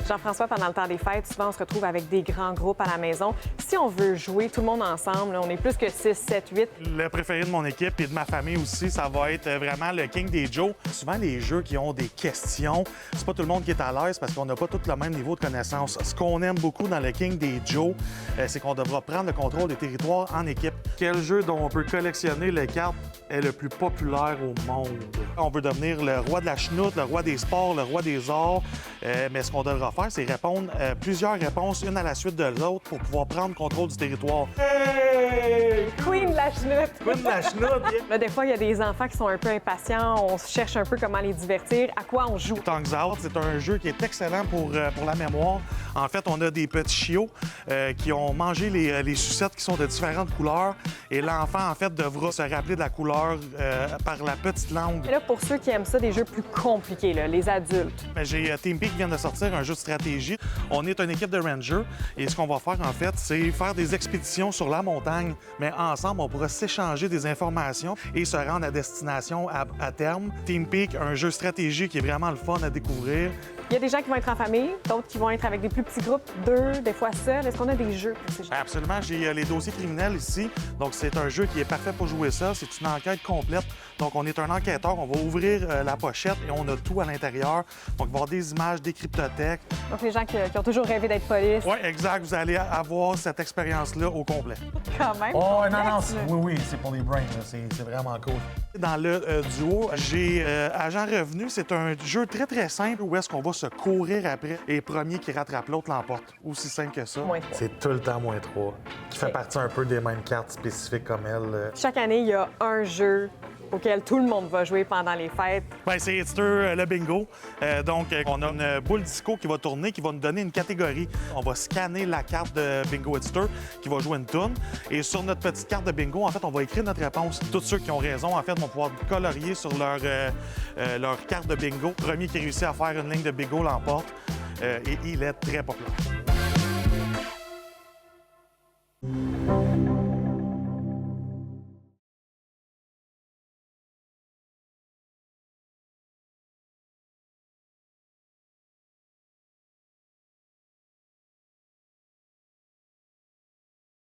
Jean-François, pendant le temps des fêtes, souvent, on se retrouve avec des grands groupes à la maison. Si on veut jouer tout le monde ensemble, là, on est plus que 6, 7, 8. Le préféré de mon équipe et de ma famille aussi, ça va être vraiment le King des Joe. Souvent, les jeux qui ont des questions, c'est pas tout le monde qui est à l'aise parce qu'on n'a pas tout le même niveau de connaissance. Ce qu'on aime beaucoup dans le King des Joe, c'est qu'on devra prendre le contrôle des territoires en équipe. Quel jeu dont on peut collectionner les cartes est le plus populaire au monde? On veut devenir le roi de la chenoute, le roi des sports, le roi des arts. Mais ce qu'on devra faire, c'est répondre plusieurs réponses, une à la suite de l'autre, pour pouvoir prendre contrôle du territoire. Hey! Queen de la chenoute! Queen de la chenoute! Là, des fois, il y a des enfants qui sont un peu impatients. On cherche un peu comment les divertir. À quoi on joue? Tongues Out, c'est un jeu qui est excellent pour la mémoire. En fait, on a des petits chiots qui ont mangé les sucettes qui sont de différentes couleurs. Et l'enfant, en fait, devra se rappeler de la couleur par la petite langue. Et là, pour ceux qui aiment ça, des jeux plus compliqués, là, les adultes. J'ai Team Peak qui vient de sortir un jeu de stratégie. On est une équipe de rangers et ce qu'on va faire, en fait, c'est faire des expéditions sur la montagne. Mais ensemble, on pourra s'échanger des informations et se rendre à destination à terme. Team Peak, un jeu stratégie qui est vraiment le fun à découvrir. Il y a des gens qui vont être en famille, d'autres qui vont être avec des plus petits groupes, 2, des fois seuls. Est-ce qu'on a des jeux pour ces gens? Absolument. J'ai les dossiers criminels ici. Donc, c'est un jeu qui est parfait pour jouer ça. C'est une enquête complète. Donc, on est un enquêteur. On va ouvrir la pochette et on a tout à l'intérieur. Donc, il va y avoir des images, des cryptothèques. Donc, les gens qui ont toujours rêvé d'être police. Oui, exact. Vous allez avoir cette expérience-là au complet. Quand même. Oh, non, oui, c'est pour les brains. C'est vraiment cool. Dans le duo, j'ai Agent Revenu. C'est un jeu très, très simple où est-ce qu'on va se courir après et premier qui rattrape l'autre l'emporte. Aussi simple que ça. Moins 3. C'est tout le temps moins 3, qui fait partie un peu des mêmes cartes spécifiques comme elle. Chaque année, il y a un jeu auquel tout le monde va jouer pendant les fêtes. Bien, c'est Hitster, le bingo. Donc, on a une boule disco qui va tourner, qui va nous donner une catégorie. On va scanner la carte de bingo Hitster qui va jouer une toune. Et sur notre petite carte de bingo, en fait, on va écrire notre réponse. Tous ceux qui ont raison, en fait, vont pouvoir colorier sur leur carte de bingo. Le premier qui réussit à faire une ligne de bingo l'emporte. Et il est très populaire.